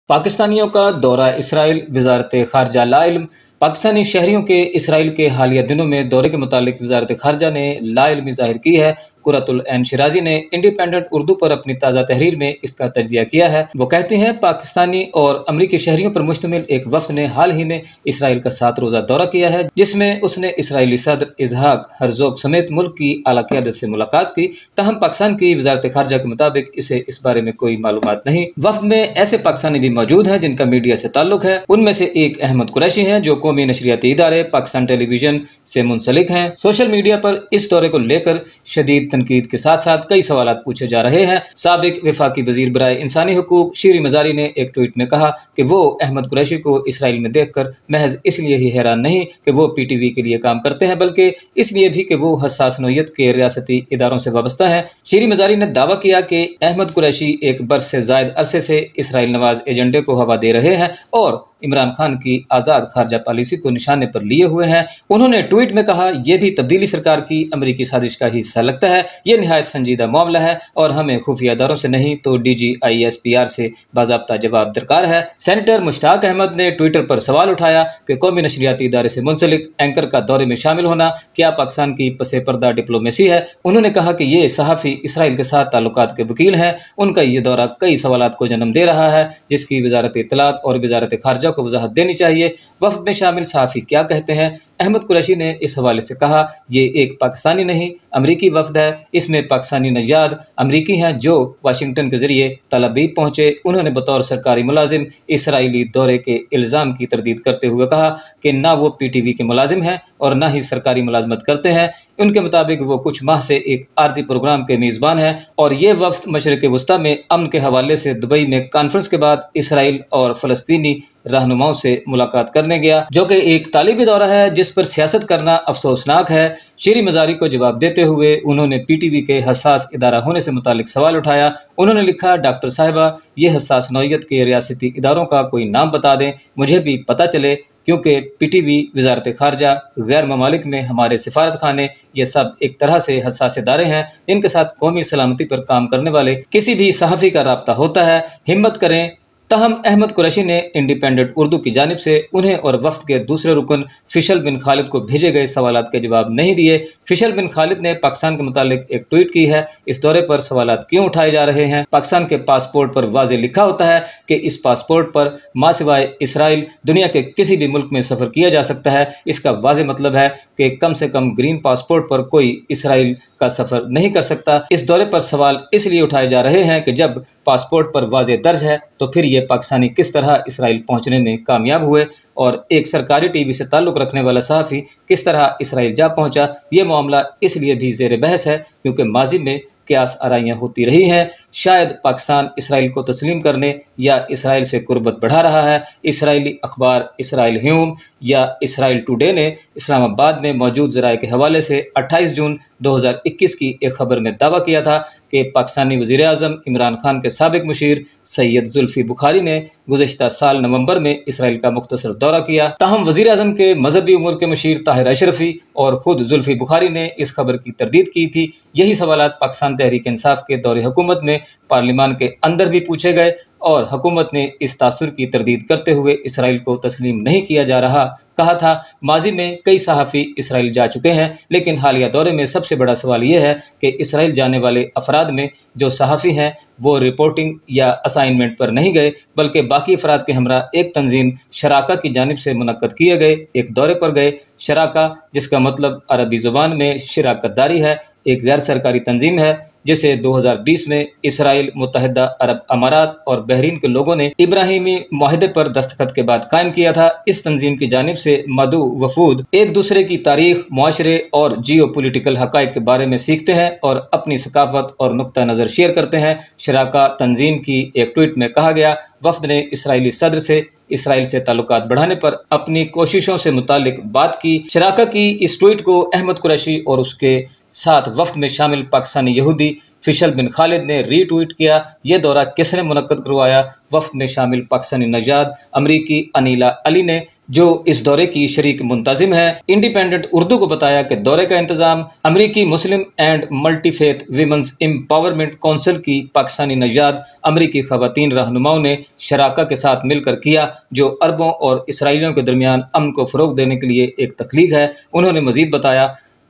पाकिस्तानियों का दौरा इसराइल। वजारत खारजा लाइल्म। पाकिस्तानी शहरियों के इसराइल के हालिया दिनों में दौरे के मुतालिक वजारत खारजा ने लाइल्मी जाहिर की है। कुरतुल ऐन शिराजी ने इंडिपेंडेंट उर्दू पर अपनी ताज़ा तहरीर में इसका तज्जिया किया है। वो कहते हैं, पाकिस्तानी और अमरीकी शहरियों पर मुश्तमिल एक वफ्द ने हाल ही में इसराइल का 7 रोज़ा दौरा किया है, जिसमें उसने इसराइली सदर इसहाक हरजोग समेत मुल्क की आला क़यादत से मुलाकात की। तहम पाकिस्तान की वजारत खारजा के मुताबिक इसे इस बारे में कोई मालूमात नहीं। वफ्द में ऐसे पाकिस्तानी भी मौजूद हैं जिनका मीडिया से ताल्लुक है। उनमें से एक अहमद कुरैशी हैं, जो कौमी नशरियाती इदारे पाकिस्तान टेलीविजन से मुंसलिक हैं। सोशल मीडिया पर इस दौरे को लेकर शदीद तनकीद के साथ साथ कई सवालात पूछे जा रहे हैं। साबिक वफाकी वजीर बराए इंसानी हुकूक शीरी मजारी ने एक ट्वीट में कहा कि वो अहमद कुरैशी को इसराइल में देखकर महज इसलिए ही हैरान नहीं कि वो PTV के लिए काम करते हैं, बल्कि इसलिए भी कि वो हसास नौयत के रियासती इदारों से वाबस्ता है। शीरी मजारी ने दावा किया कि अहमद कुरैशी एक बरस से जायद अरसे से इसराइल नवाज एजेंडे को हवा दे रहे हैं और इमरान खान की आज़ाद खारजा पॉलिसी को निशाने पर लिए हुए हैं। उन्होंने ट्वीट में कहा, यह भी तब्दीली सरकार की अमरीकी साजिश का हिस्सा लगता है। ये निहायत संजीदा मामला है और हमें खुफिया इदारों से नहीं तो DG ISPR से बाज़ाब्ता जवाब दरकार है। सेनेटर मुश्ताक अहमद ने ट्विटर पर सवाल उठाया कि कौमी नशरियाती इदारे से मुंसलिक एंकर का दौरे में शामिल होना क्या पाकिस्तान की पसे पर्दा डिप्लोमेसी है। उन्होंने कहा कि ये सहाफ़ी इसराइल के साथ ताल्लुकात के वकील हैं। उनका ये दौरा कई सवालात को जन्म दे रहा है, जिसकी वजारत इत्तलात और वजारत खारजा को वजाहत देनी चाहिए। वफ्द में शामिल सहाफ़ी क्या कहते हैं? अहमद कुरैशी ने इस हवाले से कहा, ये एक पाकिस्तानी नहीं अमरीकी वफ्द है। इसमें पाकिस्तानी नजाद अमरीकी हैं जो वाशिंगटन के जरिए तलाबीब पहुँचे। उन्होंने बतौर सरकारी मुलाजिम इसराइली दौरे के इल्ज़ाम की तरदीद करते हुए कहा कि ना वो PTV के मुलाजिम हैं और ना ही सरकारी मुलाजमत करते हैं। उनके मुताबिक वो कुछ माह से एक आर्जी प्रोग्राम के मेज़बान हैं और ये वफ्द मशरिक़ वस्ता में अमन के हवाले से दुबई में कॉन्फ्रेंस के बाद इसराइल और फ़लस्तीनी रहनुमाओं से मुलाकात करने गया, जो कि एक तालिबी दौरा है जिस पर सियासत करना अफसोसनाक है। शीरी मजारी को जवाब देते हुए उन्होंने PTV के हसास इदारा होने से मुतालिक सवाल उठाया। उन्होंने लिखा, डॉक्टर साहिबा, ये हसास नौयत के रियासती इदारों का कोई नाम बता दें, मुझे भी पता चले, क्योंकि PTV, वजारत खारजा, गैर ममालिक में हमारे सिफारत खाने, ये सब एक तरह से हसास इदारे हैं जिनके साथ कौमी सलामती पर काम करने वाले किसी भी सहाफ़ी का राब्ता होता है। हिम्मत करें। तहम अहमद कुरैशी ने इंडिपेंडेंट उर्दू की जानिब से उन्हें और वफ्द के दूसरे रुकन फिशल बिन खालिद को भेजे गए सवालात के जवाब नहीं दिए। फिशल बिन खालिद ने पाकिस्तान के मुतालिक एक ट्वीट की है, इस दौरे पर सवालात क्यों उठाए जा रहे हैं? पाकिस्तान के पासपोर्ट पर वाज़े लिखा होता है कि इस पासपोर्ट पर माँ सिवाय इसराइल दुनिया के किसी भी मुल्क में सफ़र किया जा सकता है। इसका वाज़े मतलब है कि कम से कम ग्रीन पासपोर्ट पर कोई इसराइल का सफ़र नहीं कर सकता। इस दौरे पर सवाल इसलिए उठाए जा रहे हैं कि जब पासपोर्ट पर वाज़े दर्ज है तो फिर ये पाकिस्तानी किस तरह इसराइल पहुंचने में कामयाब हुए और एक सरकारी TV से ताल्लुक़ रखने वाला सहाफ़ी किस तरह इसराइल जा पहुंचा। ये मामला इसलिए भी ज़ेर बहस है क्योंकि माजी में क्यास आराइयाँ होती रही हैं। शायद पाकिस्तान इसराइल को तस्लीम करने या इसराइल से कुर्बत बढ़ा रहा है। इसराइली अखबार इसराइल ह्यूम या इसराइल टुडे ने इस्लामाबाद में मौजूद ज़राए के हवाले से 28 जून 2021 की एक खबर में दावा किया था कि पाकिस्तानी वज़ीर आज़म इमरान खान के साबिक़ मुशीर सैयद जुल्फ़ी बुखारी ने गुज़श्ता साल नवंबर में इसराइल का मुख्तसर दौरा किया। ताहम वज़ीर आज़म के मजहबी उमूर के मुशीर ताहिर अशरफी और ख़ुद जुल्फ़ी बुखारी ने इस खबर की तरदीद की थी। यही सवालात पाकिस्तान तहरीक इंसाफ के दौरे हुकूमत में पार्लिमान के अंदर भी पूछे गए और हुकूमत ने इस तासुर की तरदीद करते हुए इसराइल को तस्लीम नहीं किया जा रहा कहा था। माजी में कई सहाफ़ी इसराइल जा चुके हैं, लेकिन हालिया दौरे में सबसे बड़ा सवाल यह है कि इसराइल जाने वाले अफराद में जो सहाफ़ी हैं वो रिपोर्टिंग या असाइनमेंट पर नहीं गए, बल्कि बाकी अफराद के हमरा एक तंजीम शराका की जानिब से मुनक्कद किए गए एक दौरे पर गए। शराका, जिसका मतलब अरबी ज़ुबान में शिराकतदारी है, एक गैर सरकारी तंजीम है जिसे 2020 में इसराइल, मुत्तहिदा अरब अमारात और बहरीन के लोगों ने इब्राहिमी मुआहदे पर दस्तखत के बाद कायम किया था। इस तंजीम की जानिब से मदू वफूद एक दूसरे की तारीख, मुआशरे और जियो पोलिटिकल हक़ाइक़ के बारे में सीखते हैं और अपनी सकाफ़त और नुक्ता नज़र शेयर करते हैं। शराका तंजीम की एक ट्वीट में कहा गया, वफ्द ने इसराइली सदर से इसराइल से ताल्लुकात बढ़ाने पर अपनी कोशिशों से मुतालिक बात की। शराका की इस ट्वीट को अहमद कुरैशी और उसके साथ वफ्द में शामिल पाकिस्तानी यहूदी فیصل بن خالد نے ری ٹویٹ کیا، یہ دورہ کس نے منعقد کروایا؟ وفد میں شامل پاکستانی نژاد امریکی انیلا علی نے، جو اس دورے کی شریک منتظم ہے، انڈیپینڈنٹ اردو کو بتایا کہ دورے کا انتظام امریکی Muslim and multi faith women's empowerment council کی پاکستانی نژاد امریکی خواتین رہنماؤں نے شراکت کے ساتھ مل کر کیا، جو عربوں اور اسرائیلیوں کے درمیان امن کو فروغ دینے کے لیے ایک تخلیق ہے۔ انہوں نے مزید بتایا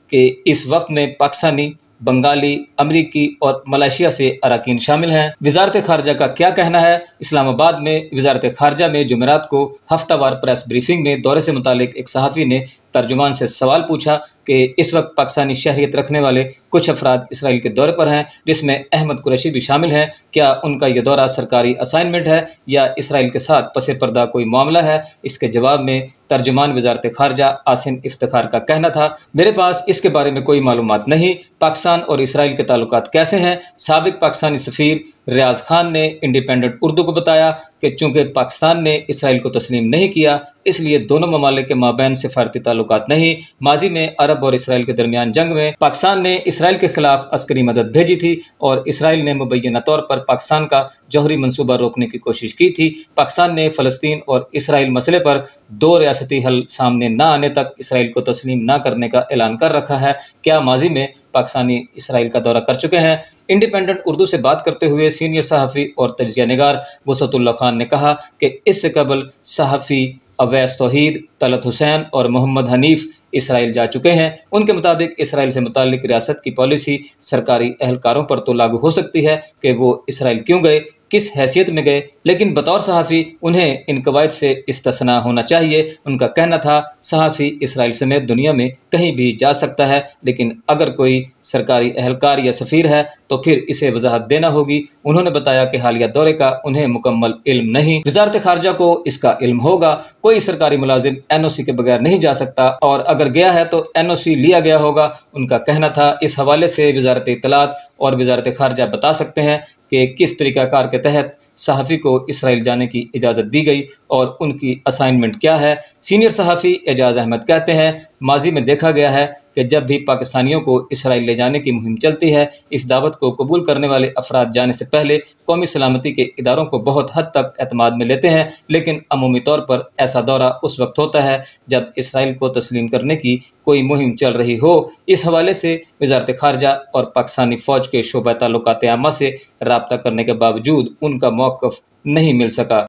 کہ اس وقت میں پاکستانی، بنگالی، امریکی اور ملائیشیا سے اراکین شامل ہیں۔ وزارت خارجہ کا کیا کہنا ہے؟ اسلام آباد میں وزارت خارجہ میں جمعرات کو ہفتہ وار پریس بریفنگ میں دورے سے متعلق ایک صحافی نے ترجمان سے سوال پوچھا کہ اس وقت پاکستانی شہریت رکھنے والے کچھ افراد اسرائیل کے دورے پر ہیں، جس میں احمد قریشی بھی شامل ہیں، کیا ان کا یہ دورہ سرکاری اسائنمنٹ ہے یا اسرائیل کے ساتھ پس پردہ کوئی معاملہ ہے؟ اس کے جواب میں ترجمان وزارت خارجہ آسن افتخار کا کہنا تھا، میرے پاس اس کے بارے میں کوئی معلومات نہیں۔ پاکستان اور اسرائیل کے تعلقات کیسے ہیں؟ سابق پاکستانی سفیر ریاض خان نے انڈیپینڈنٹ اردو کو بتایا کہ چونکہ پاکستان نے اسرائیل کو تسلیم نہیں کیا، اس لیے دونوں ممالک کے مابین سفارتی تعلقات نہیں۔ ماضی میں عرب اور اسرائیل کے درمیان جنگ میں پاکستان نے اسرائیل کے خلاف عسکری مدد بھیجی تھی اور اسرائیل نے مبینہ طور پر پاکستان کا جوہری منصوبہ روکنے کی کوشش کی تھی۔ پاکستان نے فلسطین اور اسرائیل مسئلے پر دو ریاستی حل سامنے نہ آنے تک اسرائیل کو تسلیم نہ کرنے کا اعلان کر رکھا ہے۔ کیا ماضی میں پاکستانی اسرائیل کا دورہ کر چکے ہیں؟ انڈیپینڈنٹ اردو سے بات کرتے ہوئے سینئر صحافی اور تجزیہ نگار وسعت اللہ خان نے کہا کہ اس سے قبل صحافی اویس توحید، طلعت حسین اور محمد حنیف اسرائیل جا چکے ہیں۔ ان کے مطابق اسرائیل سے متعلق ریاست کی پالیسی سرکاری اہلکاروں پر تو لاگو ہو سکتی ہے کہ وہ اسرائیل کیوں گئے، کس حیثیت میں گئے، لیکن بطور صحافی انہیں ان قواعد سے استثناء ہونا چاہیے۔ ان کا کہنا تھا صحافی اسرائیل سمیت دنیا میں کہیں بھی جا سکتا ہے، لیکن اگر کوئی سرکاری اہلکار یا سفیر ہے تو پھر اسے وضاحت دینا ہوگی۔ انہوں نے بتایا کہ حالیہ دورے کا انہیں مکمل علم نہیں، وزارت خارجہ کو اس کا علم ہوگا۔ کوئی سرکاری ملازم NOC کے بغیر نہیں جا سکتا، اور اگر گیا ہے تو NOC لیا گیا ہوگا، ان کا کہنا تھا۔ اس حوالے سے وزارت اطلاعات اور وزارت خارجہ بتا سکتے ہیں کہ کس طریقہ کار کے تحت صحافی کو اسرائیل جانے کی اجازت دی گئی اور ان کی اسائنمنٹ کیا ہے۔ سینئر صحافی اعجاز احمد کہتے ہیں، ماضی میں دیکھا گیا ہے کہ جب بھی پاکستانیوں کو اسرائیل لے جانے کی مہم چلتی ہے، اس دعوت کو قبول کرنے والے افراد جانے سے پہلے قومی سلامتی کے اداروں کو بہت حد تک اعتماد میں لیتے ہیں، لیکن عمومی طور پر ایسا دورہ اس وقت ہوتا ہے جب اسرائیل کو تسلیم کرنے کی کوئی مہم چل رہی ہو۔ اس حوالے سے وزارت خارجہ اور پاکستانی فوج کے شعبہ تعلقات عامہ سے رابطہ کرنے کے باوجود ان کا موقف نہیں مل سکا۔